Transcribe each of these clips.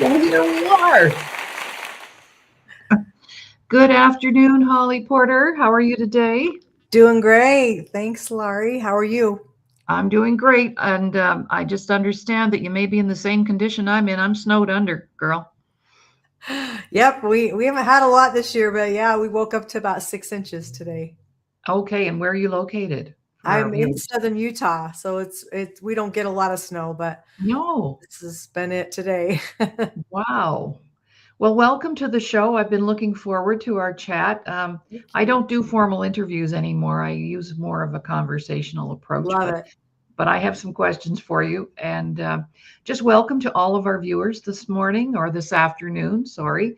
Well, here we are. Good afternoon, Holly Porter. How are you today? Doing great. Thanks, Laurie. How are you? I'm doing great, and I just understand that you may be in the same condition I'm in. I'm snowed under, girl. Yep, we haven't had a lot this year, but yeah, we woke up to about 6 inches today. Okay, and where are you located for our I'm in viewers? southern Utah, so it's we don't get a lot of snow, but No. this has been it today. Wow. Well, welcome to the show. I've been looking forward to our chat. Thank I you. don't do formal interviews anymore. I use more of a conversational approach, Love but it. I have some questions for you. And just welcome to all of our viewers this morning or this afternoon. Sorry.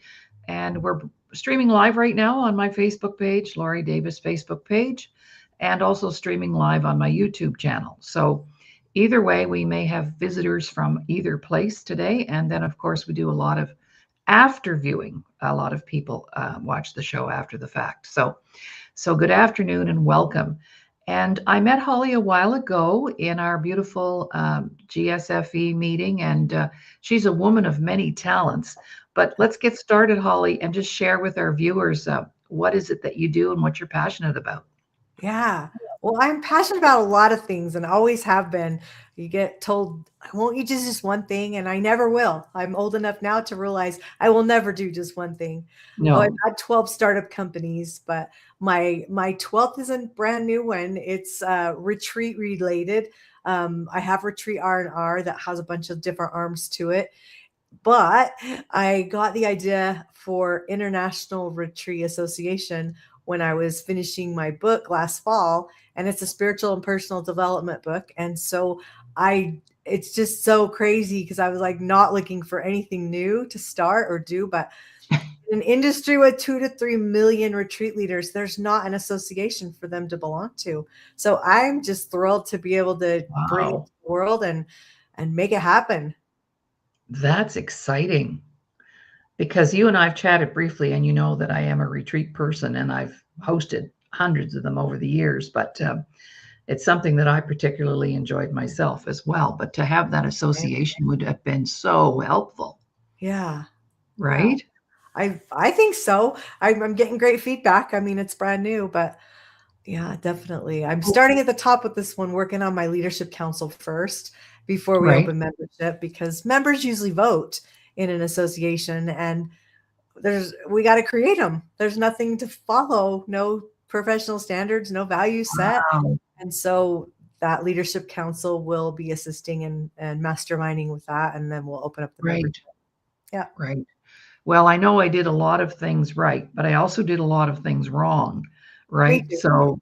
And we're streaming live right now on my Facebook page, Laurie Davis Facebook page, and also streaming live on my YouTube channel. So either way, we may have visitors from either place today. And then, of course, we do a lot of after viewing. A lot of people watch the show after the fact. So good afternoon and welcome. And I met Holly a while ago in our beautiful GSFE meeting, and she's a woman of many talents. But let's get started, Holly, and just share with our viewers what is it that you do and what you're passionate about. Yeah. Well, I'm passionate about a lot of things and always have been. You get told, won't you do just one thing? And I never will. I'm old enough now to realize I will never do just one thing. Although I've No, had 12 startup companies, but my 12th is a brand new one. It's retreat related. I have Retreat R&R that has a bunch of different arms to it. But I got the idea for International Retreat Association when I was finishing my book last fall, and it's a spiritual and personal development book. And so I it's just so crazy because I was like not looking for anything new to start or do, but in an industry with 2 to 3 million retreat leaders, there's not an association for them to belong to. So I'm just thrilled to be able to bring it wow, to the world and make it happen. that's exciting because you and I've chatted briefly, and you know that I am a retreat person and I've hosted hundreds of them over the years. But it's something that I particularly enjoyed myself as well. But to have that association would have been so helpful, Yeah. Yeah. right? I think so. I'm getting great feedback. I mean, it's brand new, but yeah, definitely. I'm starting at the top with this one, working on my leadership council first before we Right. open membership because members usually vote in an association and we got to create them. There's nothing to follow, no professional standards, no values set. Wow. And so that leadership council will be assisting and masterminding with that. And then we'll open up the membership. Right. Yeah. Right. Well, I know I did a lot of things right, but I also did a lot of things wrong. Me Right. too. So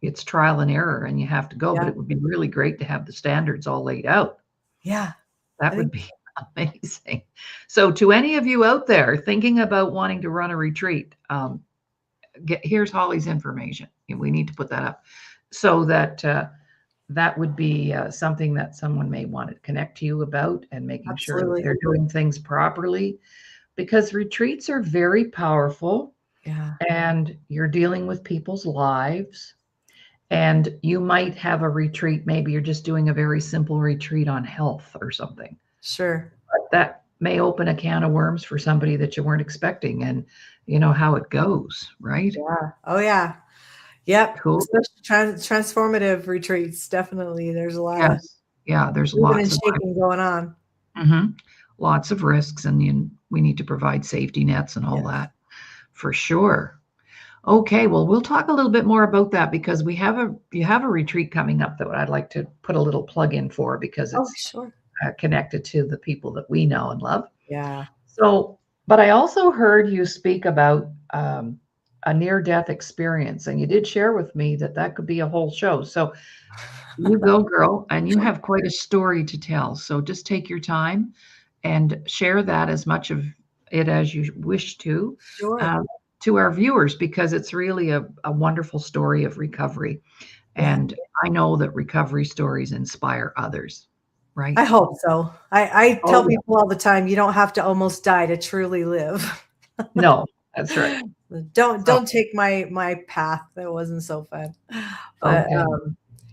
it's trial and error and you have to go, but Yeah. it would be really great to have the standards all laid out. Yeah. I That would think be amazing. So, to any of you out there thinking about wanting to run a retreat, here's Holly's information. We need to put that up so that that would be something that someone may want to connect to you about and making sure that absolutely. they're doing things properly because retreats are very powerful Yeah. and you're dealing with people's lives. And you might have a retreat, maybe you're just doing a very simple retreat on health or something. Sure. But that may open a can of worms for somebody that you weren't expecting. And you know how it goes, right? Yeah. Oh, yeah. Yep. Cool. Especially transformative retreats. Definitely. There's a lot of Yes. Yeah, there's moving lots and of shaking going on. mhm, lots of risks, and we need to provide safety nets and all Yes. that for sure. Okay, well, we'll talk a little bit more about that because you have a retreat coming up that I'd like to put a little plug in for because Oh, it's sure. connected to the people that we know and love. Yeah. So, but I also heard you speak about a near-death experience, and you did share with me that that could be a whole show. So you go, girl, and you have quite a story to tell. So just take your time and share that as much of it as you wish Sure. uh, to our viewers because it's really a wonderful story of recovery. Yeah. And I know that recovery stories inspire others, right? I hope so. I Oh, tell yeah. people all the time, you don't have to almost die to truly live. No, that's right. So, Don't take my path. That wasn't so fun. But okay.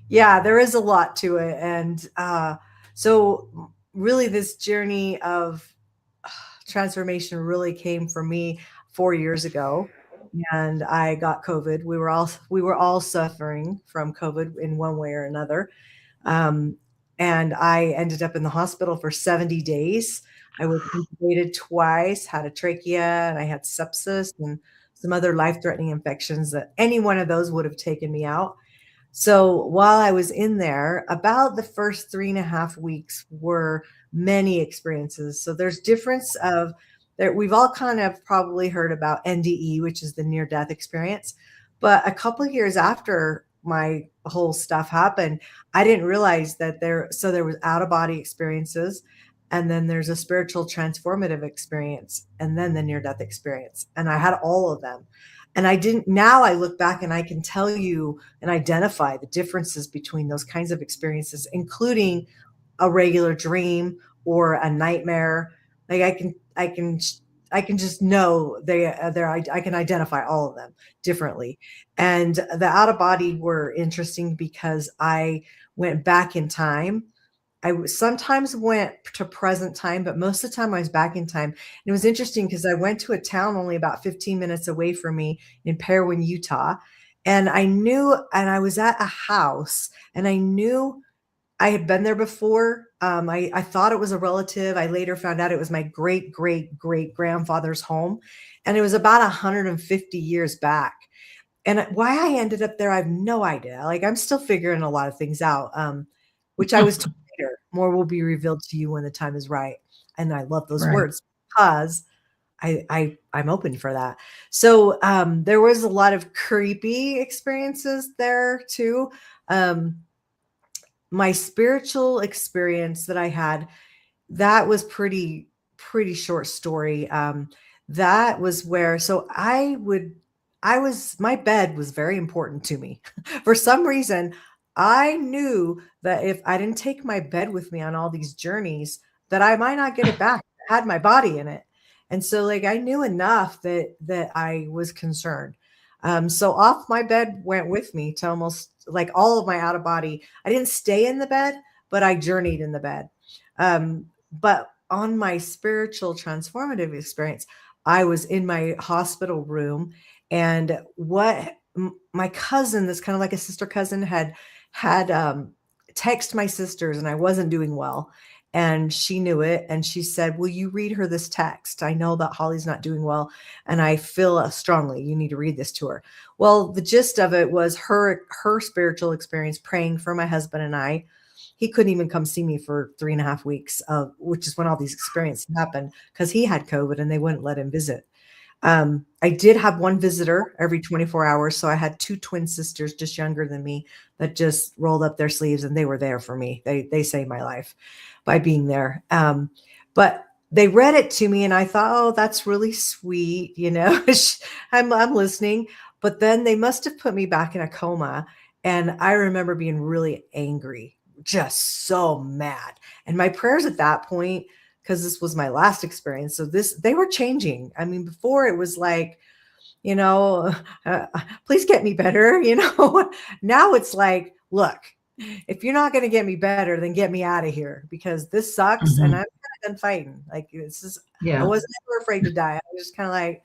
yeah, there is a lot to it. And so really this journey of transformation really came for me 4 years ago, and I got COVID. We were all suffering from COVID in one way or another. Um, and I ended up in the hospital for 70 days. I was intubated twice, had a trachea, and I had sepsis and some other life-threatening infections that any one of those would have taken me out. So while I was in there, about the first 3.5 weeks were many experiences. So there's difference of there. We've all kind of probably heard about NDE, which is the near death experience. But a couple of years after my whole stuff happened, I didn't realize that there was out of body experiences, and then there's a spiritual transformative experience, and then the near death experience. And I had all of them. And I didn't, now I look back and I can tell you and identify the differences between those kinds of experiences, including a regular dream or a nightmare. Like I can just know I can identify all of them differently. And the out of body were interesting because I went back in time. Sometimes went to present time, but most of the time I was back in time. And it was interesting because I went to a town only about 15 minutes away from me in Parowan, Utah. And I was at a house, and I knew I had been there before. I thought it was a relative. I later found out it was my great, great, great grandfather's home. And it was about 150 years back. And why I ended up there, I have no idea. Like, I'm still figuring a lot of things out, which I was told later. More will be revealed to you when the time is right. And I love those Right. words because I'm open for that. So there was a lot of creepy experiences there too. Um, my spiritual experience that I had, that was pretty short story. That was where, so I was, my bed was very important to me. For some reason, I knew that if I didn't take my bed with me on all these journeys, that I might not get it back. It had my body in it. And so like I knew enough that I was concerned. So off my bed went with me to almost like all of my out of body. I didn't stay in the bed, but I journeyed in the bed. But on my spiritual transformative experience, I was in my hospital room, and my cousin, that's kind of like a sister cousin, had text my sisters, and I wasn't doing well. And she knew it. And she said, will you read her this text? I know that Holly's not doing well, and I feel strongly you need to read this to her. Well, the gist of it was her spiritual experience praying for my husband and I. He couldn't even come see me for 3.5 weeks, which is when all these experiences happened, because he had COVID and they wouldn't let him visit. I did have one visitor every 24 hours. So I had two twin sisters just younger than me that just rolled up their sleeves, and they were there for me. They saved my life by being there. But they read it to me, and I thought, oh, that's really sweet. I'm listening. But then they must have put me back in a coma. And I remember being really angry, just so mad. And my prayers at that point, because this was my last experience. So they were changing. I mean, before it was like, you know, please get me better. Now it's like, look, if you're not going to get me better, then get me out of here, because this sucks. And Mhm. I'm kind of done fighting. Like, I Yeah. wasn't ever afraid to die. I was just kind of like,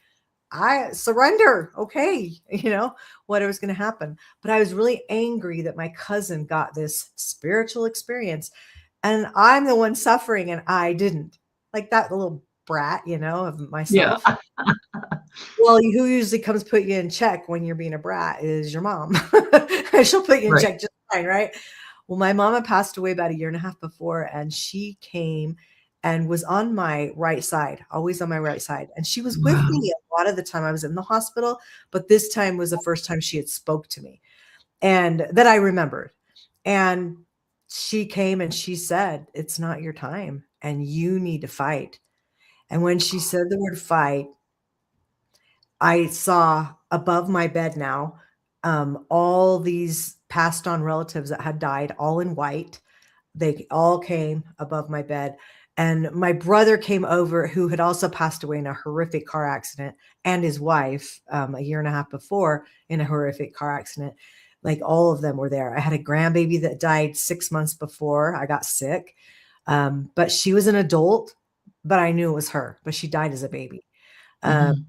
I surrender. Okay. What was going to happen. But I was really angry that my cousin got this spiritual experience, and I'm the one suffering and I didn't. Like that little brat, of Yeah. myself. Well, who usually comes put you in check when you're being a brat is your mom. She'll put you in Right. check just fine, right? Well, my mama passed away about a year and a half before, and she came and was on my right side, always on my right side. And she was with Wow. me a lot of the time I was in the hospital, but this time was the first time she had spoke to me and that I remembered. And she came and she said, it's not your time and you need to fight. And when she said the word fight, I saw above my bed now all these passed on relatives that had died, all in white. They all came above my bed. And my brother came over, who had also passed away in a horrific car accident, and his wife a year and a half before in a horrific car accident. Like all of them were there. I had a grandbaby that died 6 months before I got sick. But she was an adult. but I knew it was her, but she died as a baby. Um, Mhm.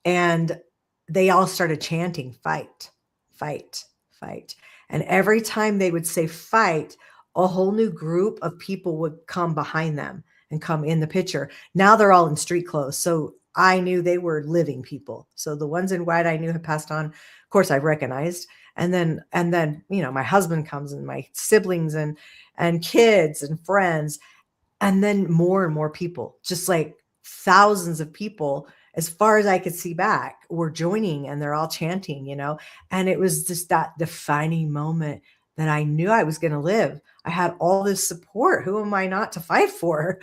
and they all started chanting, fight, fight, fight. And every time they would say fight, a whole new group of people would come behind them and come in the picture. Now they're all in street clothes. So I knew they were living people. So the ones in white I knew had passed on. Of course, I recognized. And then, my husband comes and my siblings and kids and friends, and then more and more people, just like thousands of people, as far as I could see back, were joining, and they're all chanting. And it was just that defining moment that I knew I was going to live. I had all this support. Who am I not to fight for?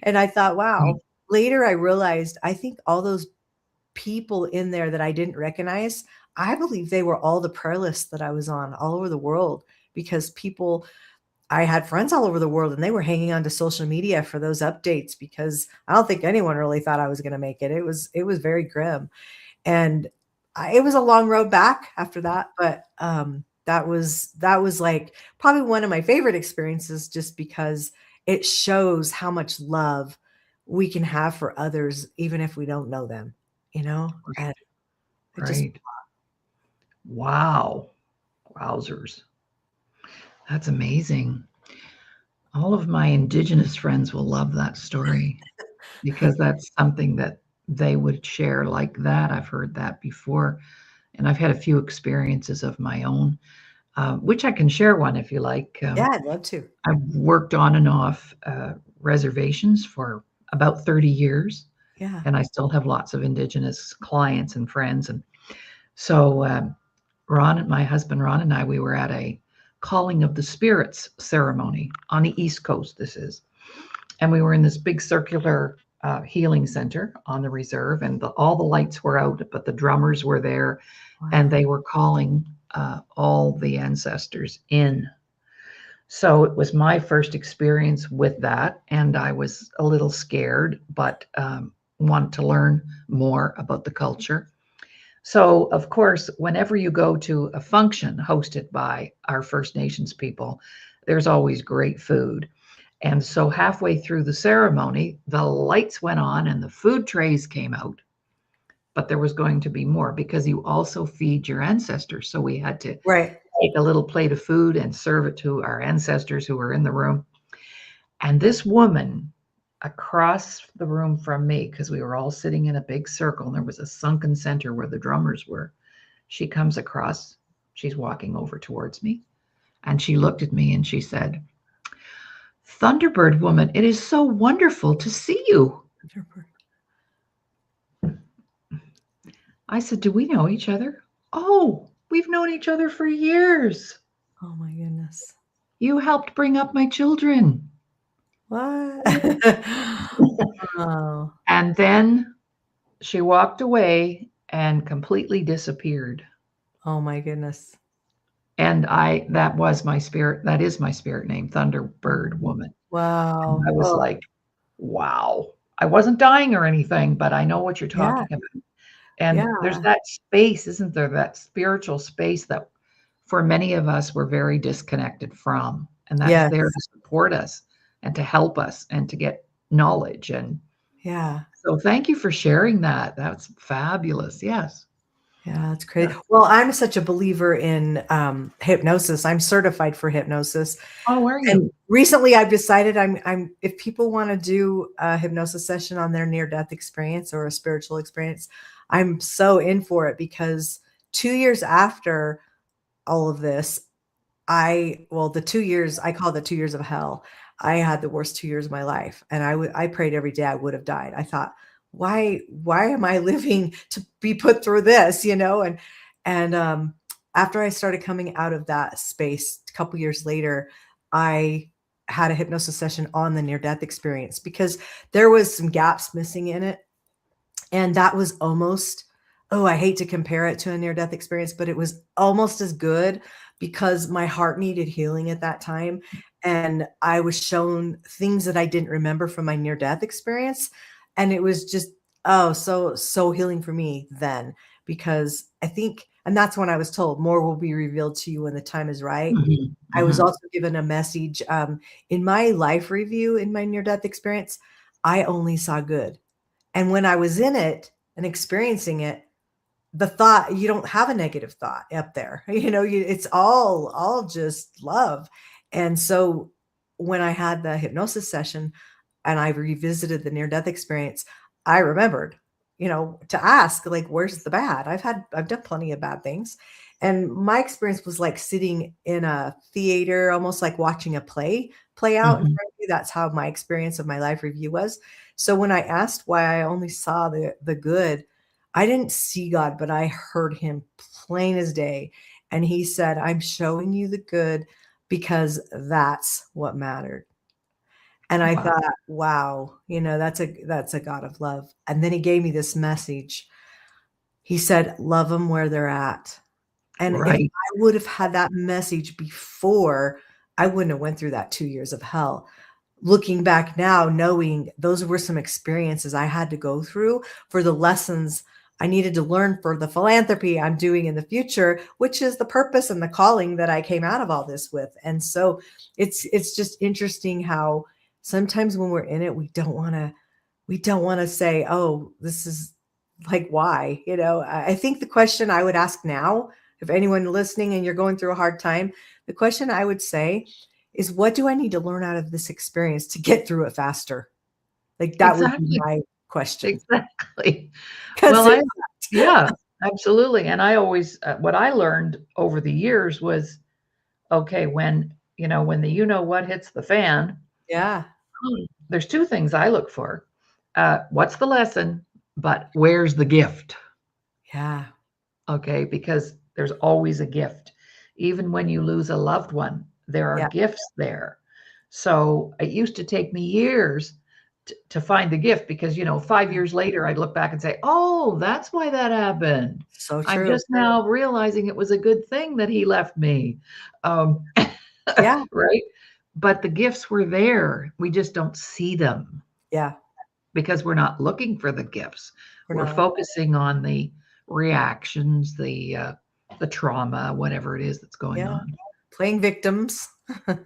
And I thought, wow. Right. Later, I realized I think all those people in there that I didn't recognize, I believe they were all the prayer lists that I was on all over the world, because I had friends all over the world, and they were hanging on to social media for those updates, because I don't think anyone really thought I was going to make it. It was very grim. And it was a long road back after that, but that was like probably one of my favorite experiences, just because it shows how much love we can have for others even if we don't know them. And it just Right. Wow. Wowzers. That's amazing. All of my indigenous friends will love that story because that's something that they would share like that. I've heard that before, and I've had a few experiences of my own, which I can share one if you like. yeah, I'd love to. I've worked on and off reservations for about 30 years, Yeah. and I still have lots of indigenous clients and friends. And so my husband Ron and I, we were at a calling of the spirits ceremony on the East Coast. This is, and we were in this big circular healing center on the reserve, and all the lights were out, but the drummers were there, and Wow. they were calling all the ancestors in. So it was my first experience with that, and I was a little scared, but wanted to learn more about the culture. So, of course, whenever you go to a function hosted by our First Nations people, there's always great food. And so, halfway through the ceremony, the lights went on and the food trays came out, but there was going to be more because you also feed your ancestors. So, we had to Right. take a little plate of food and serve it to our ancestors who were in the room. And this woman across the room from me, because we were all sitting in a big circle, and there was a sunken center where the drummers were. She comes across, she's walking over towards me, and she looked at me and she said, Thunderbird woman, it is so wonderful to see you. I said, do we know each other? Oh, we've known each other for years. Oh my goodness. You helped bring up my children. What? Oh. And then she walked away and completely disappeared. Oh my goodness. And that was my spirit. That is my spirit name, Thunderbird Woman. And Wow. I was Oh, like, wow. I wasn't dying or anything, but I know what you're yeah. talking about. And there's Yeah. that space, isn't there? That spiritual space that for many of us we're very disconnected from. And that's Yes. there to support us and to help us and to get knowledge. And Yeah. so thank you for sharing that. That's fabulous. Yes. Yeah, that's crazy. Yes. Well, I'm such a believer in hypnosis. I'm certified for hypnosis. Oh, are you? And recently I've decided I'm if people want to do a hypnosis session on their near death experience or a spiritual experience, I'm so in for it, because 2 years after all of this, the 2 years, I call the 2 years of hell. I had the worst 2 years of my life, and I prayed every day I would have died. I thought, why am I living to be put through this, and after I started coming out of that space a couple years later, I had a hypnosis session on the near death experience, because there was some gaps missing in it, and that was almost, oh, I hate to compare it to a near death experience, but it was almost as good, because my heart needed healing at that time. And I was shown things that I didn't remember from my near death experience. And it was just, oh, so healing for me then, because I think, and that's when I was told more will be revealed to you when the time is right. Mhm, I was mhm. also given a message in my life review in my near death experience. I only saw good. And when I was in it and experiencing it, the thought, you don't have a negative thought up there. It's all just love. And so when I had the hypnosis session and I revisited the near death experience, I remembered, to ask, like, where's the bad? I've done plenty of bad things. And my experience was like sitting in a theater, almost like watching a play out in Mhm. front of you. That's how my experience of my life review was. So when I asked why I only saw the good, I didn't see God, but I heard him plain as day. And he said, I'm showing you the good because that's what mattered. And I Wow. thought, wow, that's a God of love. And then he gave me this message. He said, love them where they're at. And if Right. I would have had that message before, I wouldn't have went through that 2 years of hell. Looking back now, knowing those were some experiences I had to go through for the lessons I needed to learn for the philanthropy I'm doing in the future, which is the purpose and the calling that I came out of all this with. And so it's just interesting how sometimes when we're in it, we don't want to say, oh, this is like, why? I think the question I would ask now, if anyone listening and you're going through a hard time, the question I would say is, what do I need to learn out of this experience to get through it faster? Like, that would be Exactly. my question. Exactly. Because Well, it, yeah, absolutely. And I always, what I learned over the years was, okay, when the what hits the fan, yeah, there's two things I look for. What's the lesson, but where's the gift? yeah, Okay, because there's always a gift. Even when you lose a loved one, there are yeah, gifts there. So it used to take me years to find the gift because, 5 years later, I'd look back and say, oh, that's why that happened. so I'm true. just now realizing it was a good thing that he left me. Um, Yeah, right? But the gifts were there. We just don't see them yeah, because we're not looking for the gifts. we're We're not. focusing on the reactions, the trauma, whatever it is that's going Yeah, on. playing victims.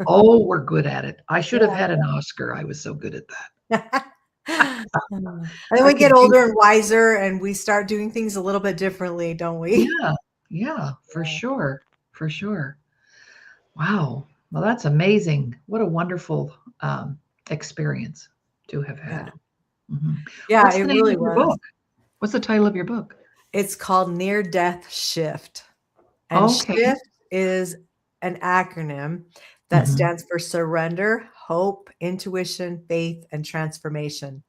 Oh, we're good at it. I should have Yeah. had an Oscar. I was so good at that. And then I we get could do older and wiser and we start doing things a little bit differently, don't we? yeah, yeah, for Yeah, sure. For sure. Wow. Well, that's amazing. What a wonderful experience to have yeah, had. Mhm. yeah, What's it the name really of your was. book? What's the title of your book? It's called Near Death Shift. And Okay. SHIFT is an acronym that Mhm. stands for surrender, hope, intuition, faith, and transformation.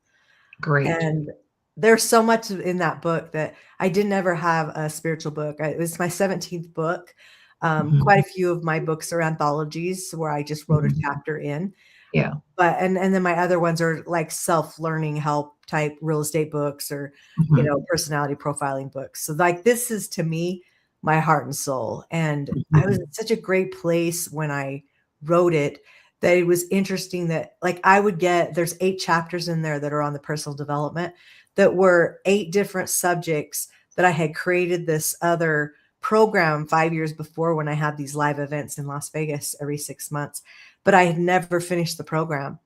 Great. And there's so much in that book that I didn't ever have a spiritual book. It was my 17th book. Quite Mhm. a few of my books are anthologies where I just wrote a Mhm. chapter in. Yeah. But and then my other ones are like self-learning help type real estate books or, Mhm. personality profiling books. So like this is to me my heart and soul. And I was in Mhm. such a great place when I wrote it that it was interesting that like I would get there's 8 chapters in there that are on the personal development that were 8 different subjects that I had created this other program 5 years before when I had these live events in Las Vegas every 6 months, but I had never finished the program.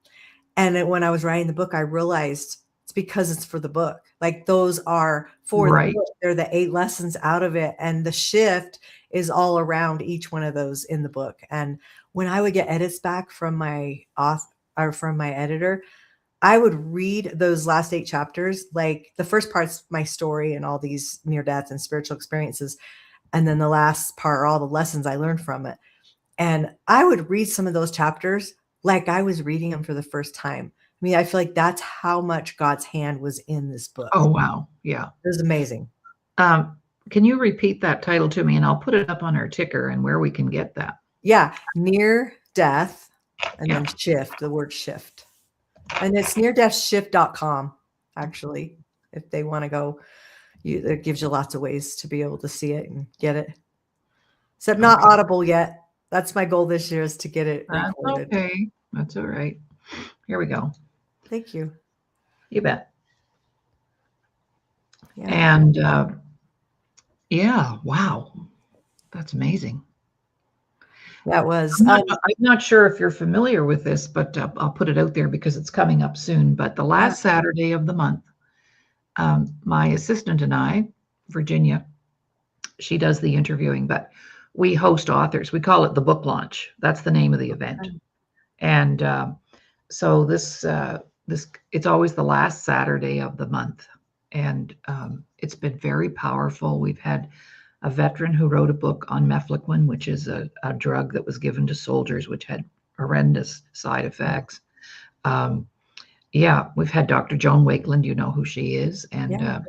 And when I was writing the book, I realized it's because it's for the book. Like those are for the Right. book. They're the 8 lessons out of it. And the shift is all around each one of those in the book. And when I would get edits back from my author or from my editor, I would read those last 8 chapters. Like the first part's my story and all these near death and spiritual experiences. And then the last part are all the lessons I learned from it. And I would read some of those chapters like I was reading them for the first time. I mean, I feel like that's how much God's hand was in this book. Oh, wow. Yeah. It was amazing. Um, can you repeat that title to me and I'll put it up on our ticker and where we can get that? Yeah, near death and Yeah. then shift, the word shift. And it's neardeathshift.com, actually, if they want to go. It gives you lots of ways to be able to see it and get it. Except not Okay. Audible yet. That's my goal this year is to get it That's recorded. okay. That's all right. Here we go. Thank you. You bet. Yeah. And yeah, wow. That's amazing. That was, I'm not sure if you're familiar with this, but I'll put it out there because it's coming up soon. But the yeah. last Saturday of the month, my assistant and I, Virginia, she does the interviewing, but we host authors. We call it the book launch. That's the name of the event. And so this it's always the last Saturday of the month, and it's been very powerful. We've had a veteran who wrote a book on mefloquine, which is a drug that was given to soldiers, which had horrendous side effects. Um, yeah, we've had Dr. Joan Wakeland. You know who she is, and Yeah.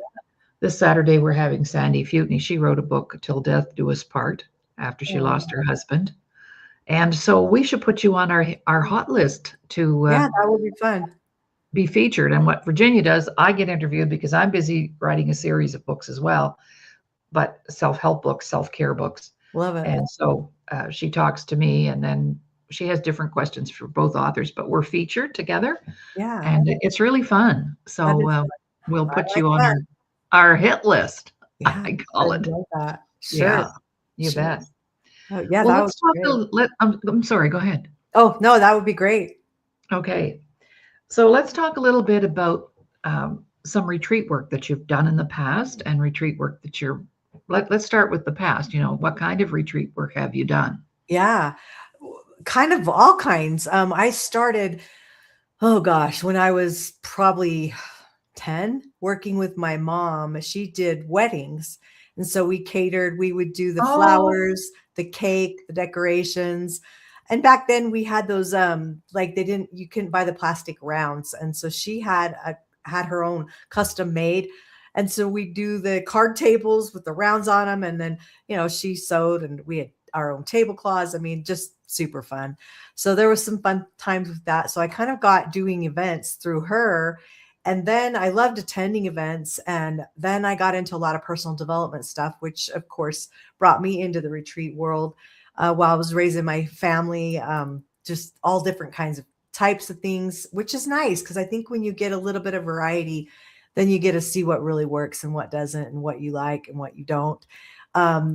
this Saturday we're having Sandy Futney. She wrote a book, "Till Death Do Us Part," after she Oh, lost her husband. And so we should put you on our hot list to yeah, that would be fun. be featured. And what Virginia does, I get interviewed because I'm busy writing a series of books as well, but self-help books, self-care books. Love it. And so she talks to me, and then she has different questions for both authors, but we're featured together, Yeah, and it's really fun. that So is we'll fun. I put like you on that. our hit list. Yeah, I I call it. love that. Sure, Yeah, you sure. bet. Oh, yeah, Well, that would let's talk. be great. I'm sorry. Go ahead. Oh, no, that would be great. Okay. So let's talk a little bit about some retreat work that you've done in the past and retreat work that let's start with the past. What kind of retreat work have you done? Yeah, kind of all kinds. I started, oh gosh, when I was probably 10, working with my mom. She did weddings. And so we catered, we would do the Oh, flowers, the cake, the decorations. And back then we had those like you couldn't buy the plastic rounds. And so she had her own custom made. And so we do the card tables with the rounds on them. And then, she sewed and we had our own tablecloths. I mean, just super fun. So there was some fun times with that. So I kind of got doing events through her, and then I loved attending events. And then I got into a lot of personal development stuff, which of course brought me into the retreat world while I was raising my family, just all different kinds of types of things, which is nice because I think when you get a little bit of variety, then you get to see what really works and what doesn't, and what you like and what you don't.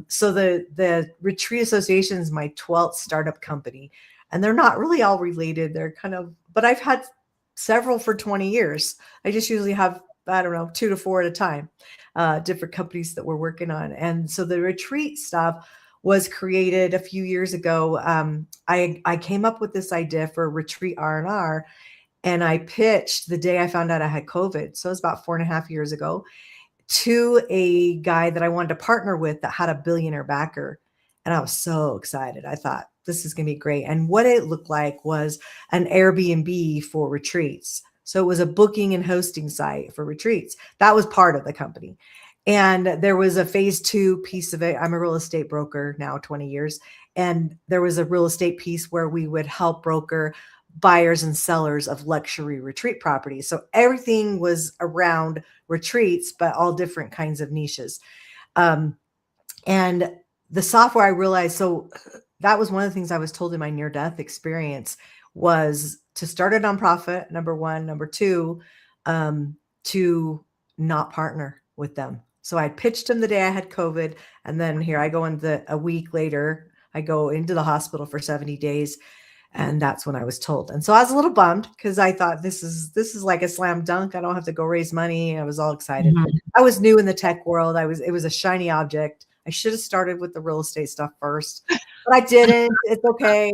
So the Retreat Association is my 12th startup company, and they're not really all related. They're kind of, but I've had several for 20 years. I just usually have, I don't know, 2 to 4 at a time, different companies that we're working on. And so the retreat stuff was created a few years ago. I came up with this idea for retreat R&R, and I pitched the day I found out I had COVID. So it was about 4.5 years ago, to a guy that I wanted to partner with that had a billionaire backer. And I was so excited. I thought this is going to be great. And what it looked like was an Airbnb for retreats. So it was a booking and hosting site for retreats. That was part of the company. And there was a phase 2 piece of it. I'm a real estate broker now, 20 years. And there was a real estate piece where we would help broker buyers and sellers of luxury retreat properties. So everything was around retreats, but all different kinds of niches. Um, and the software, I realized, so that was one of the things I was told in my near death experience, was to start a nonprofit, number one. Number two, to not partner with them. So I pitched them the day I had COVID. And then here I go a week later, I go into the hospital for 70 days. And that's when I was told. And so I was a little bummed because I thought this is like a slam dunk. I don't have to go raise money. I was all excited. Mhm. I was new in the tech world. It was a shiny object. I should have started with the real estate stuff first, but I didn't. It's okay.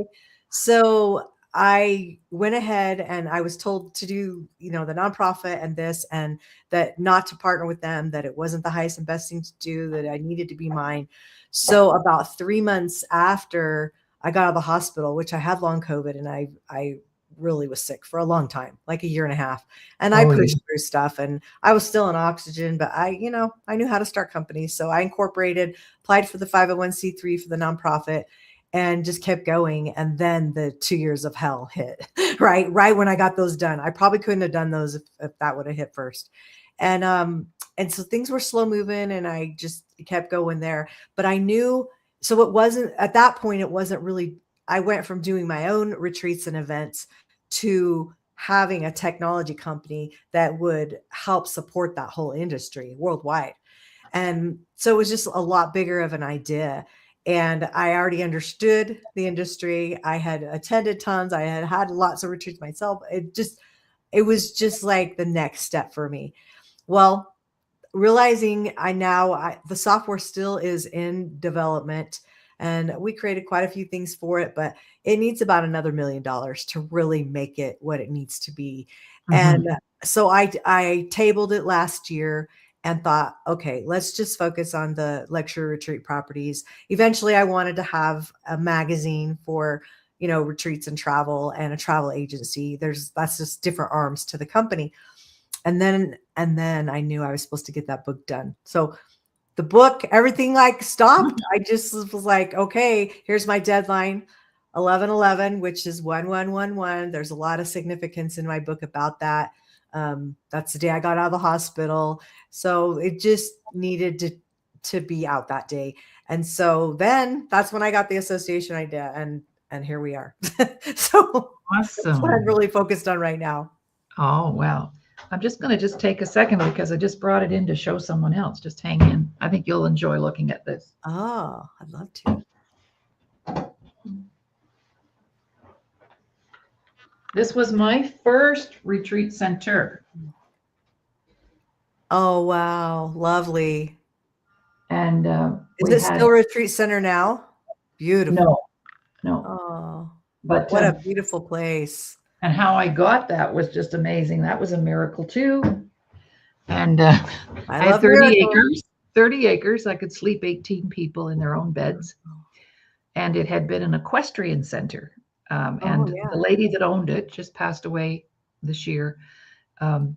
So I went ahead and I was told to do, the nonprofit and this, and that not to partner with them, that it wasn't the highest and best thing to do, that I needed to be mine. So about 3 months after I got out of the hospital, which I had long COVID, and I really was sick for a long time, like a year and a half. And I Oh, yeah. pushed through stuff, and I was still on oxygen, but I knew how to start companies. So I incorporated, applied for the 501(c)(3) for the nonprofit, and just kept going. And then the 2 years of hell hit, right when I got those done. I probably couldn't have done those if that would have hit first. And so things were slow moving, and I just kept going there. But I knew, so it wasn't, at that point, it wasn't really, I went from doing my own retreats and events to having a technology company that would help support that whole industry worldwide. And so it was just a lot bigger of an idea. And I already understood the industry. I had attended tons. I had had lots of retreats myself. It was just like the next step for me. Well, realizing the software still is in development, and we created quite a few things for it, but it needs about another $1 million to really make it what it needs to be. And Mhm. so I tabled it last year and thought, okay, let's just focus on the lecture retreat properties. Eventually I wanted to have a magazine for, retreats and travel, and a travel agency. That's just different arms to the company. And then I knew I was supposed to get that book done. So the book, everything like stopped. I just was like, okay, here's my deadline, 11/11, which is 1111. There's a lot of significance in my book about that. That's the day I got out of the hospital. So it just needed to be out that day. And so then that's when I got the association idea, and here we are. So that's what I'm Awesome. really focused on right now. Oh, well, I'm just going to just take a second because I just brought it in to show someone else. Just hang in. I think you'll enjoy looking at this. Oh, I'd love to. This was my first retreat center. Oh, wow. Lovely. And Is we it had, still Retreat Center now? Beautiful. no, no. Oh, But, what a beautiful place. and how I got that was just amazing. That was a miracle too. And I I had love 30 miracles. acres, 30 acres. I could sleep 18 people in their own beds. And it had been an equestrian center. Oh, And the yeah. lady that owned it just passed away this year. Um,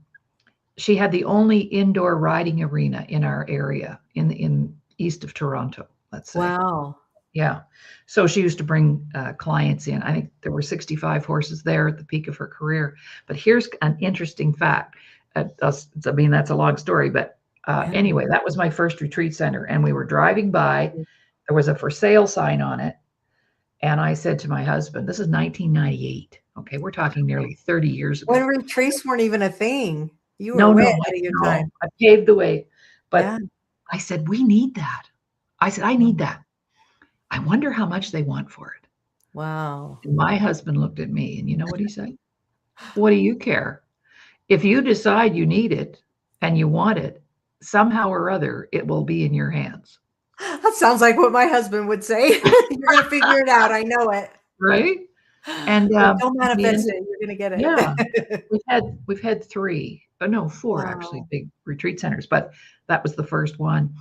she had the only indoor riding arena in our area in east of Toronto, let's say. Wow. Yeah. So she used to bring clients in. I think there were 65 horses there at the peak of her career. But here's an interesting fact. I mean, that's a long story, but Yeah. anyway, that was my first retreat center. And we were driving by. There was a for sale sign on it. And I said to my husband, this is 1998. Okay, we're talking nearly 30 years When ago. retreats weren't even a thing. You were No, way no, ahead of your no, time. I paved the way. Yeah. But I said, we need that. I said, I need that. I wonder how much they want for it. Wow. And my husband looked at me, and you know what he said? What do you care? If you decide you need it and you want it, somehow or other, it will be in your hands. That sounds like what my husband would say. You're going to figure it out. I know it. Right? And But don't we manifest ended, it. You're going to get yeah, it. we've had three, no, four actually Wow. big retreat centers, but that was the first one.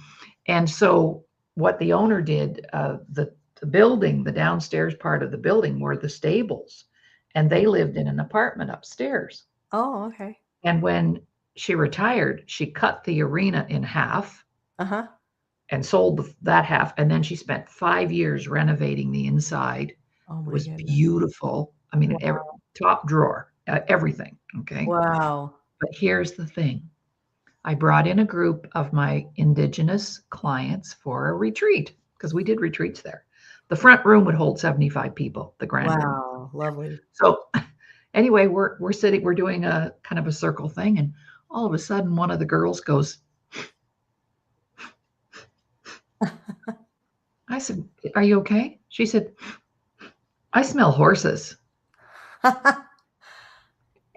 And so what the owner did, the building, the downstairs part of the building were the stables, and they lived in an apartment upstairs. Oh, okay. And when she retired, she cut the arena in half Uh-huh. and sold that half. And then she spent 5 years renovating the inside. Oh It my was goodness. beautiful. I mean, Wow. top drawer, everything. Okay. Wow. But here's the thing, I brought in a group of my Indigenous clients for a retreat because we did retreats there. The front room would hold 75 people, the grand room. Wow. Lovely. So anyway, we're sitting, we're doing a kind of a circle thing, and all of a sudden one of the girls goes, I said, are you okay? She said, I smell horses.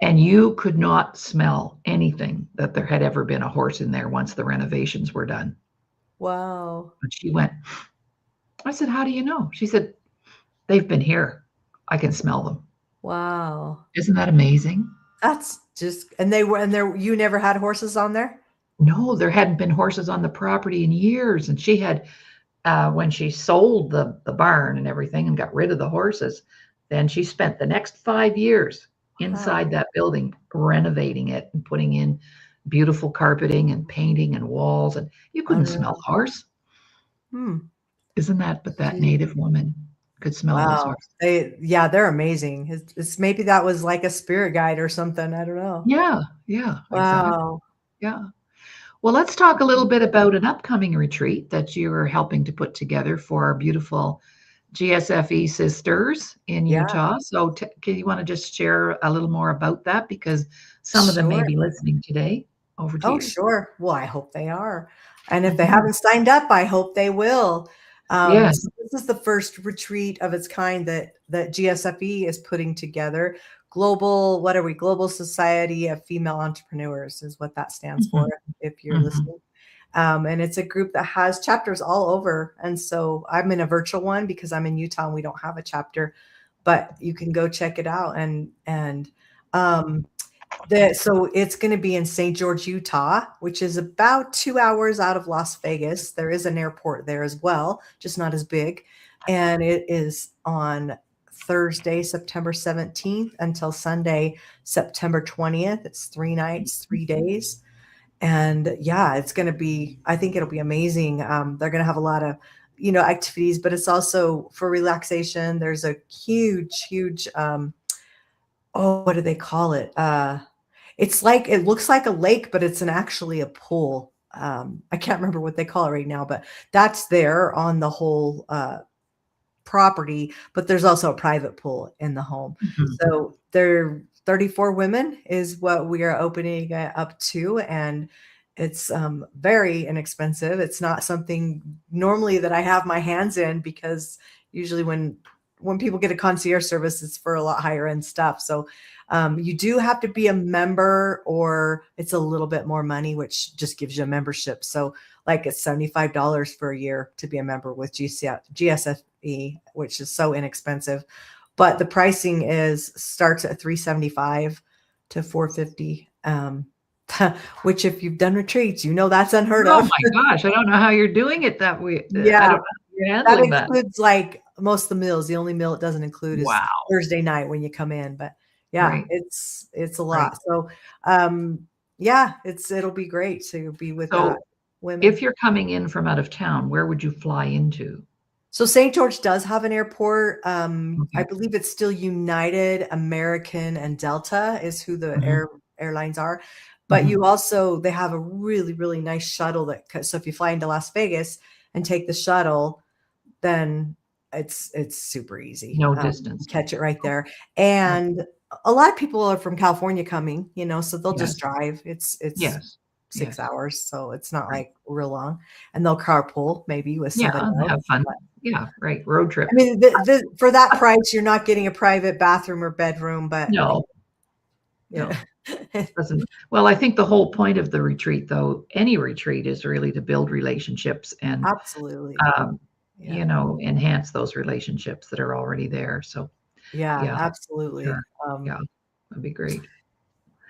And you could not smell anything that there had ever been a horse in there once the renovations were done. Wow. But she went, I said, how do you know? She said, they've been here. I can smell them. Wow. Isn't that amazing? That's just, and there, you never had horses on there? No, there hadn't been horses on the property in years. And she had, when she sold the barn and everything and got rid of the horses, then she spent the next 5 years Wow. inside that building, renovating it and putting in beautiful carpeting and painting and walls. And you couldn't smell Unreal. horse. Hmm. Isn't that? But that Gee. native woman could smell those Wow. horses. They're amazing. It's maybe that was like a spirit guide or something. I don't know. Yeah, yeah, exactly. Wow. Yeah. Well, let's talk a little bit about an upcoming retreat that you're helping to put together for our beautiful GSFE sisters in Yeah. Utah. So, can you want to just share a little more about that? Because some of them may Sure. be listening today. Over to Oh, you. sure. Well, I hope they are. And if they Mhm. haven't signed up, I hope they will. Yes. So this is the first retreat of its kind that GSFE is putting together. Global, what are we? Global Society of Female Entrepreneurs is what that stands for, Mhm. if you're Mhm. listening. And it's a group that has chapters all over. And so I'm in a virtual one because I'm in Utah and we don't have a chapter, but you can go check it out. Um, so it's going to be in St. George, Utah, which is about 2 hours out of Las Vegas. There is an airport there as well, just not as big. And it is on Thursday, September 17th until Sunday, September 20th. It's 3 nights, 3 days. And yeah, it's going to be, I think it'll be amazing. They're going to have a lot of, activities, but it's also for relaxation. There's a huge, what do they call it? It's like it looks like a lake, but it's actually a pool. I can't remember what they call it right now, but that's there on the whole property. But there's also a private pool in the home. Mhm. So there, 34 women is what we are opening up to, and it's very inexpensive. It's not something normally that I have my hands in because usually when people get a concierge service, it's for a lot higher end stuff. So you do have to be a member, or it's a little bit more money, which just gives you a membership. So like it's $75 for a year to be a member with GSFE, which is so inexpensive. But the pricing starts at $375 to $450. Which if you've done retreats, that's unheard Oh of. my gosh, I don't know how you're doing it that way. I Yeah, don't know how you're that handling that. includes like most of the meals. The only meal it doesn't include is Wow. Thursday night when you come in. But yeah, Right. it's a Right. lot. So yeah, it'll be great to be with that So women. if you're coming in from out of town, where would you fly into? So St. George does have an airport. I Okay. believe it's still United, American, and Delta is who the Mhm. airlines are. But Mhm. they have a really, really nice shuttle so if you fly into Las Vegas and take the shuttle, then it's super easy. No You distance. catch it right Oh, there. oh, And a lot of people are from California coming, so they'll just yes. drive. It's Yes. 6 hours, so it's not Right. like real long. And they'll carpool maybe with Yeah, somebody and else. have fun. Yeah, right, road I trip. mean, for that price, you're not getting a private bathroom or bedroom, but No, yeah. no, doesn't well, I think the whole point of the retreat, though, any retreat is really to build relationships and, Absolutely. um, Yeah. enhance those relationships that are already there, so, Yeah, yeah, absolutely. sure. Yeah, that'd be great.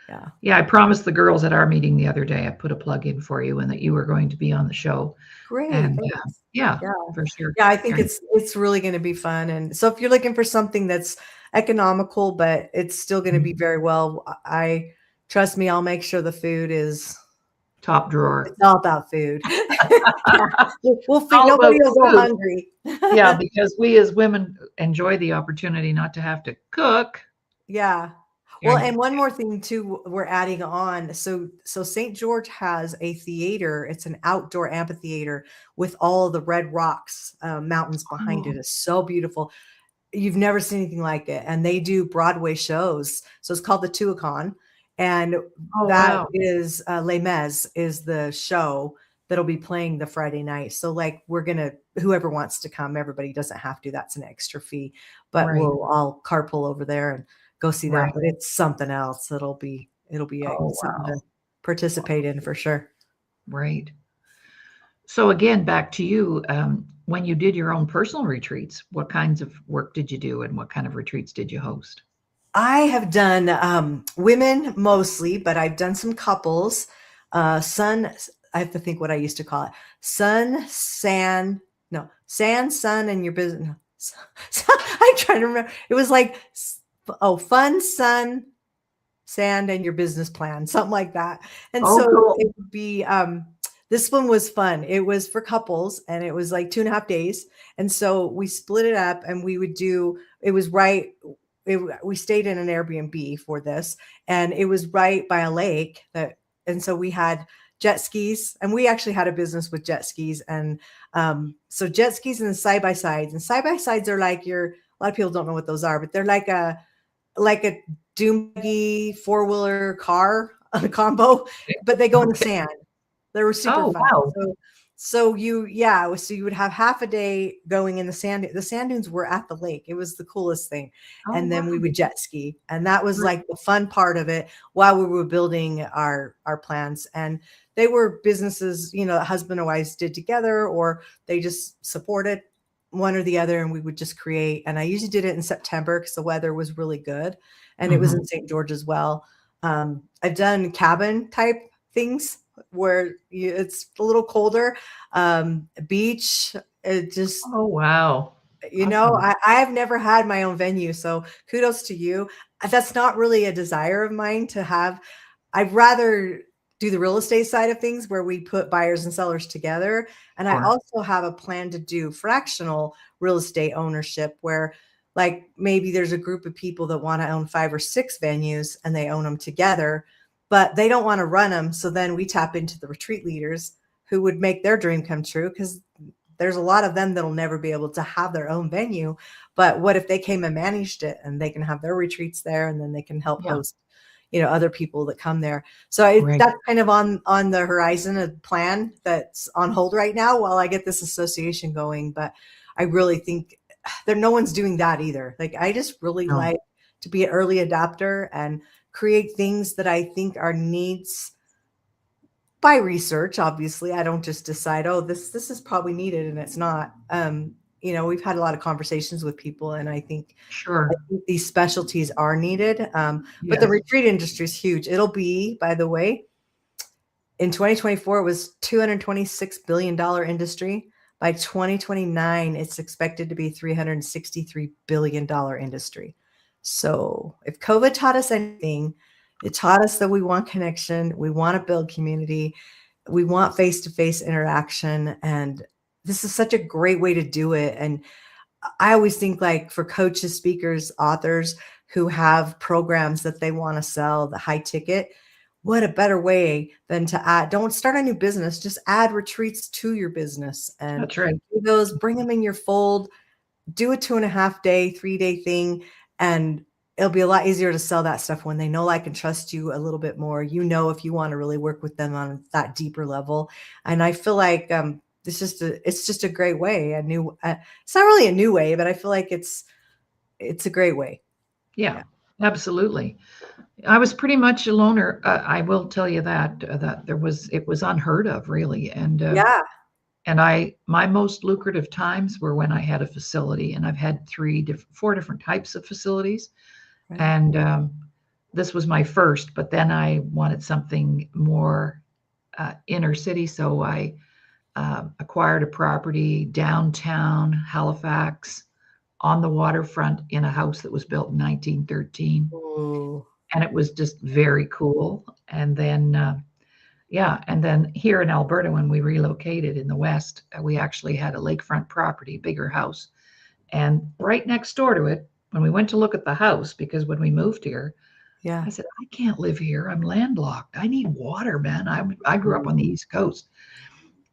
Yeah. Yeah, I promised the girls at our meeting the other day, I put a plug in for you and that you were going to be on the show, Great. and, Thanks. yeah, Yeah. for sure, Yeah, I think and it's really gonna be fun, and so if you're looking for something that's economical, but it's still gonna be mhm, very well, I trust me, I'll make sure the food is top drawer. it's all about food. Yeah. We'll It's feed all nobody about will go food. hungry. Yeah, because we as women enjoy the opportunity not to have to cook. Yeah. Well, And and one more thing too, we're adding on. So St. George has a theater. It's an outdoor amphitheater with all the red rocks, mountains behind it. oh, It's so beautiful. You've never seen anything like it. And they do Broadway shows. So it's called the Tuacahn. And oh, that wow. is Les Mis is the show that'll be playing the Friday night. So like whoever wants to come, everybody doesn't have to. That's an extra fee. But Right, we'll all carpool over there and go see that. right. But it's something else. It'll be Oh, something wow. to participate in for sure. Right. So again, back to you. When you did your own personal retreats, what kinds of work did you do and what kind of retreats did you host? I have done women mostly, but I've done some couples. Sun, I have to think what I used to call it. Sun, sand, no, sand, sun, and your business. No. I'm trying to remember. It was like, fun, sun, sand, and your business plan, something like that. And Oh, so cool. it would be, this one was fun. It was for couples and it was like 2.5 days. And so we split it up and we would do, it was right. We stayed in an Airbnb for this and it was right by a lake and so we had jet skis and we actually had a business with jet skis. And so jet skis and side-by-sides are like a lot of people don't know what those are, but they're like a doom buggy four-wheeler car on a combo, but they go in the Okay. sand. They were super Oh, fun. wow. So So you would have half a day going in the sand. The sand dunes were at the lake. It was the coolest thing. Oh, And wow. then we would jet ski. And that was Right. like the fun part of it while we were building our plans. And they were businesses, husband and wives did together, or they just supported one or the other, and we would just create. And I usually did it in September because the weather was really good. And it was Mhm. in St. George as well. I've done cabin type things where it's a little colder, beach. It just, Oh, wow. Awesome. I have never had my own venue, so kudos to you. That's not really a desire of mine to have. I'd rather do the real estate side of things where we put buyers and sellers together. And I Sure. also have a plan to do fractional real estate ownership where, like, maybe there's a group of people that want to own 5 or 6 venues and they own them together, but they don't want to run them. So then we tap into the retreat leaders who would make their dream come true, because there's a lot of them that'll never be able to have their own venue. But what if they came and managed it, and they can have their retreats there, and then they can help Yeah. host, other people that come there. So Right. that's kind of on the horizon, a plan that's on hold right now while I get this association going. But I really think that no one's doing that either. Like, I just really No. like to be an early adapter and create things that I think are needs by research. Obviously, I don't just decide, oh, this is probably needed, and it's not. We've had a lot of conversations with people, and I Sure. think these specialties are needed. But the Yes. retreat industry is huge. It'll be, by the way, in 2024, it was $226 billion industry. By 2029, it's expected to be $363 billion industry. So if COVID taught us anything, it taught us that we want connection, we want to build community, we want face-to-face interaction, and this is such a great way to do it. And I always think, like, for coaches, speakers, authors who have programs that they want to sell, the high ticket, what a better way than to add, don't start a new business, just add retreats to your business and That's right. do those, bring them in your fold, do a 2.5 day, 3 day thing. And it'll be a lot easier to sell that stuff when they know, like, and trust you a little bit more. If you want to really work with them on that deeper level. And I feel like it's just a great way. It's not really a new way, but I feel like it's a great way. Yeah. Yeah. Absolutely. I was pretty much a loner. I will tell you that it was unheard of, really. Yeah. And my most lucrative times were when I had a facility, and I've had 4 different types of facilities. Right. And this was my first, but then I wanted something more inner city. So I acquired a property downtown Halifax on the waterfront in a house that was built in 1913. Ooh. And it was just very cool. And then, yeah, and then here in Alberta, when we relocated in the West, we actually had a lakefront property, bigger house. And right next door to it, when we went to look at the house, because when we moved here, Yeah. I said, I can't live here. I'm landlocked. I need water, man. I grew up on the East Coast.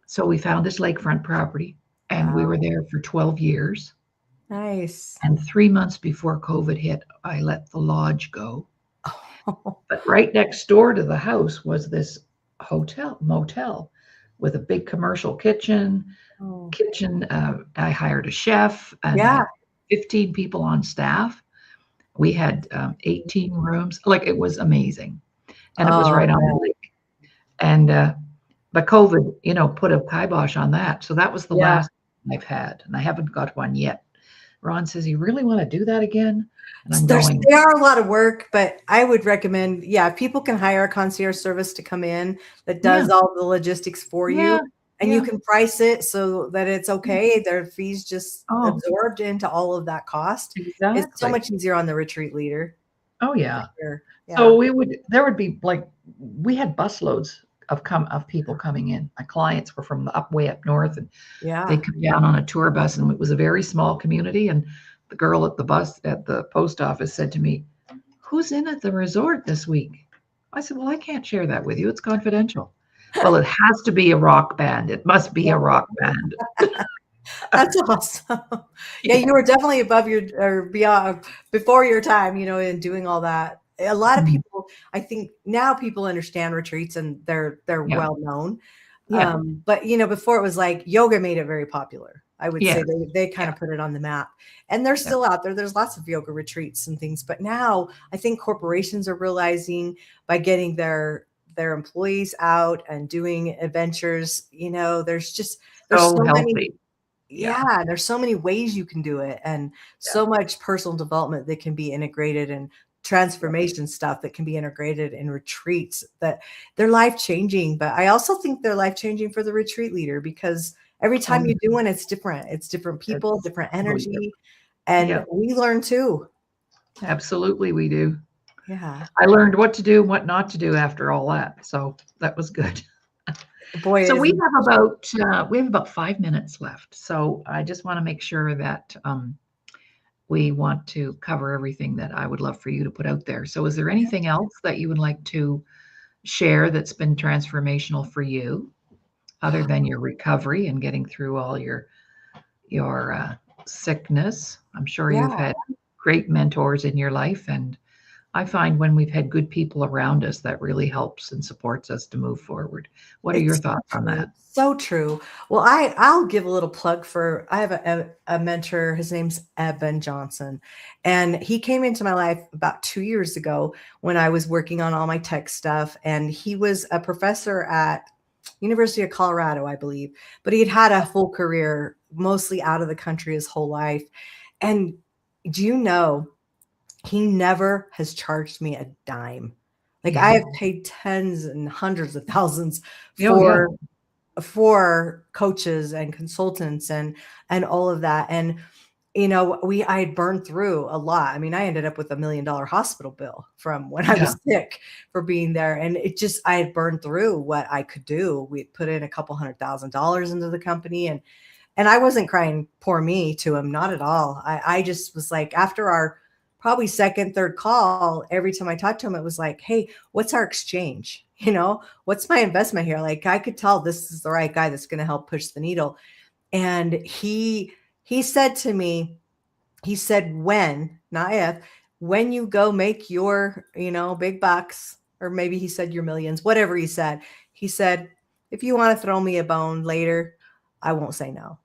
So we found this lakefront property, and we were Wow. there for 12 years. Nice. And 3 months before COVID hit, I let the lodge go. Oh, But right next door to the house was this motel with a big commercial kitchen. I hired a chef and yeah. had 15 people on staff. We had 18 rooms. Like, it was amazing. And it was Oh, right on the man. lake. And but COVID, put a kibosh on that. So that was the Yeah. last I've had, and I haven't got one yet. Ron says, "You really want to do that again?" And I'm going, They are a lot of work, but I would recommend, yeah, if people can hire a concierge service to come in that "Yeah, does all the logistics for you, yeah, and you yeah, can price it so that it's yeah. okay. Their fees just Oh, absorbed into all of that cost. It's so exactly. much easier on the retreat leader. Oh, For yeah." sure. So Yeah. there would be, like, we had busloads of people coming in. My clients were from way up north, and they Yeah. come down on a tour bus, and it was a very small community. And the girl at the post office said to me, "Who's in at the resort this week?" I said, "Well, I can't share that with you. It's confidential." "Well, it has to be a rock band. It must be a rock band." That's awesome. Yeah, Yeah. you were definitely above your or beyond before your time, in doing all that. A lot of Mm, people, I think now people understand retreats and they're yeah. well known. Yeah. But before it was like yoga made it very popular. I would say Yes. they kind Yeah. of put it on the map, and they're Yeah. still out there. There's lots of yoga retreats and things, but now I think corporations are realizing by getting their employees out and doing adventures, there's So so many. healthy. Yeah. Yeah, there's so many ways you can do it, and Yeah. so much personal development that can be integrated, and Yeah. transformation stuff that can be integrated in retreats that they're life changing. But I also think they're life changing for the retreat leader, because every Oh, time you do one, it's different. It's different people, it's different totally energy, different. and Yeah. we learn too. Absolutely, we do. Yeah. I learned what to do and what not to do after all that, so that was good. Boy, So is we have about 5 minutes left. So I just want to make sure that we want to cover everything that I would love for you to put out there. So is there anything else that you would like to share that's been transformational for you, other than your recovery and getting through all your sickness? I'm sure you've yeah. had great mentors in your life, and I find when we've had good people around us, that really helps and supports us to move forward. What are your It's so thoughts on true. that? So true. Well, I'll give a little plug for I have a mentor. His name's Eben Johnson. And he came into my life about 2 years ago when I was working on all my tech stuff. And he was a professor at University of Colorado, I believe. But he had had a full career, mostly out of the country his whole life. And do you know he never has charged me a dime. Like I Yeah. have paid tens and hundreds of thousands Oh, yeah. for coaches and consultants and all of that. And I had burned through a lot. I mean, I ended up with $1 million hospital bill from when I Yeah. was sick for being there. And I had burned through what I could do. We put in a couple $100,000 into the company, and I wasn't crying poor me to him, not at all. I just was like, after our probably second, third call, every time I talked to him, it was like, hey, what's our exchange? What's my investment here? Like I could tell this is the right guy that's going to help push the needle. And he said to me, he said, when, not if, when you go make your, big bucks, or maybe he said your millions, whatever he said, if you want to throw me a bone later, I won't say no.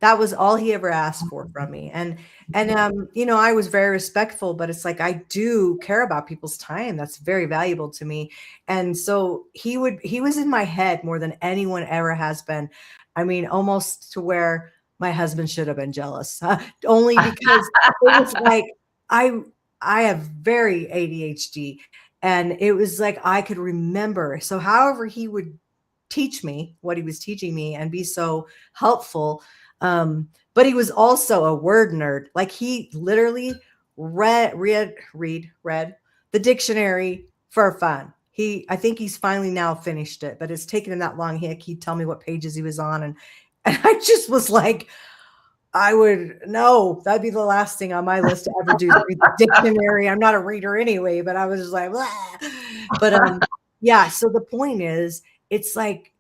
That was all he ever asked for from me. And I was very respectful, but it's like I do care about people's time. That's very valuable to me. And so he was in my head more than anyone ever has been. I mean, almost to where my husband should have been jealous. Only because it was like I I have very ADHD, and it was like I could remember. So however he would teach me what he was teaching me and be so helpful. But he was also a word nerd. Like he literally read the dictionary for fun. I think he's finally now finished it, but it's taken him that long. He'd tell me what pages he was on. And I just was like, I would no, that'd be the last thing on my list to ever do, is read the dictionary. I'm not a reader anyway, but I was just like, blah. But yeah. So the point is, it's like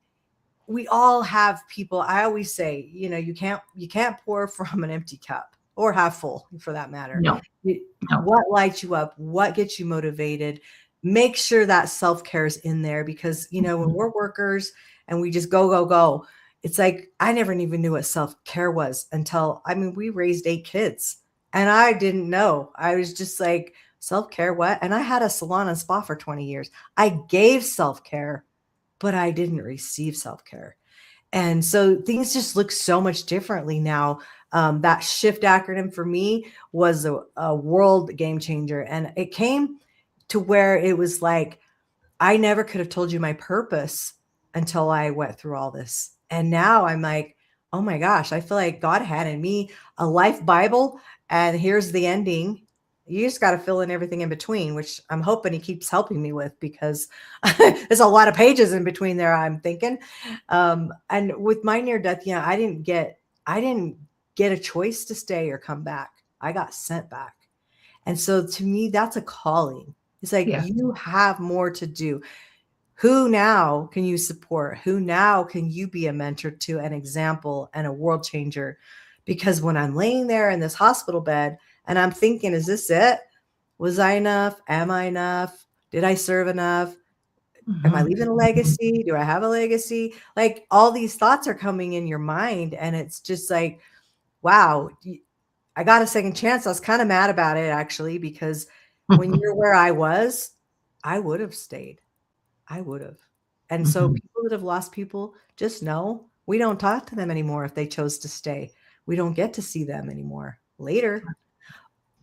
we all have people. I always say, you can't pour from an empty cup, or half full for that matter. No, You- no. what lights you up? What gets you motivated? Make sure that self-care is in there, because when Mhm. we're workers and we just go go go, it's like I never even knew what self-care was until, I mean, we raised 8 kids and I didn't know. I was just like, self-care, what? And I had a salon and spa for 20 years. I gave self-care, but I didn't receive self-care. And so things just look so much differently now. That shift acronym for me was a world game changer. And it came to where it was like, I never could have told you my purpose until I went through all this. And now I'm like, oh my gosh, I feel like God handed me a life Bible, and here's the ending. You just got to fill in everything in between, which I'm hoping he keeps helping me with, because there's a lot of pages in between there, I'm thinking. And with my near death, I didn't get a choice to stay or come back. I got sent back. And so to me, that's a calling. It's like Yeah. you have more to do. Who now can you support? Who now can you be a mentor to, an example, and a world changer? Because when I'm laying there in this hospital bed and I'm thinking, is this it? Was I enough? Am I enough? Did I serve enough? Am I Mhm. leaving a legacy? Do I have a legacy? Like all these thoughts are coming in your mind. And it's just like, wow, I got a second chance. I was kind of mad about it actually, because when you're where I would have stayed. I would have. And so Mhm. people that have lost people, just know we don't talk to them anymore if they chose to stay. We don't get to see them anymore later.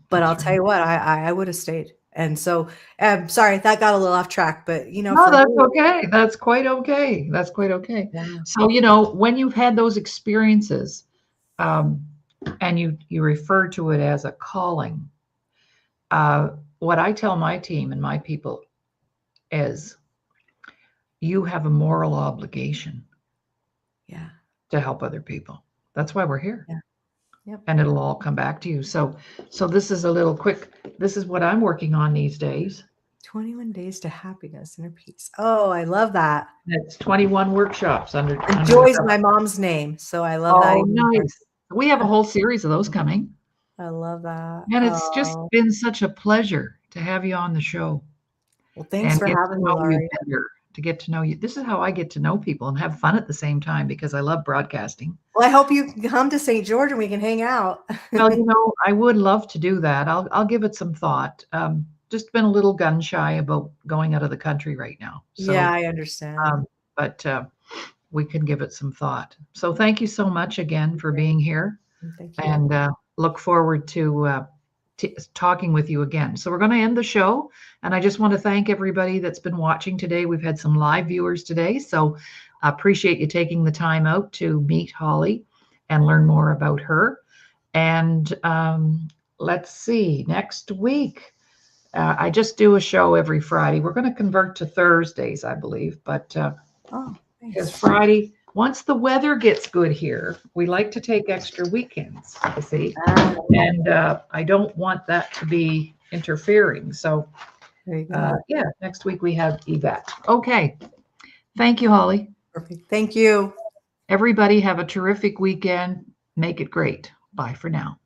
But I'll That's tell right. you what, I would have stayed. And so, sorry, that got a little off track, but No, for that's me, okay. That's quite okay. That's quite okay. yeah, So, when you've had those experiences, um, and you refer to it as a calling, uh, what I tell my team and my people is you have a moral obligation yeah, to help other people. That's why we're here. yeah, yep. And it'll all come back to you. So this is a little quick, this is what I'm working on these days. 21 days to happiness, inner peace. Oh, I love that. It's 21 workshops And under the Joy's belt. my mom's name, so I love that Oh, even more. nice. We have a whole series of those coming. I love that. And it's just Oh, been such a pleasure to have you on the show well, thanks and for get to having me, know you Laurie. better, to get to know you. This is how I get to know people and have fun at the same time because I love broadcasting. Well, I hope you can come to St. George and we can hang out. Well, I would love to do that. I'll give it some thought. Just been a little gun shy about going out of the country right now. Yeah, So, I understand. um, but we can give it some thought. So, thank you so much again for Great. being here, Thank you. and look forward to talking with you again. So, we're going to end the show, and I just want to thank everybody that's been watching today. We've had some live viewers today, so I appreciate you taking the time out to meet Holly and learn more about her. And let's see, next week, I just do a show every Friday. We're going to convert to Thursdays, I believe, but Oh, because nice. Friday, once the weather gets good here, we like to take extra weekends, you see. Ah, And I don't want that to be interfering. So, there you go. yeah, next week we have Yvette. Okay. Thank you, Holly. Perfect. Thank you. Everybody have a terrific weekend. Make it great. Bye for now.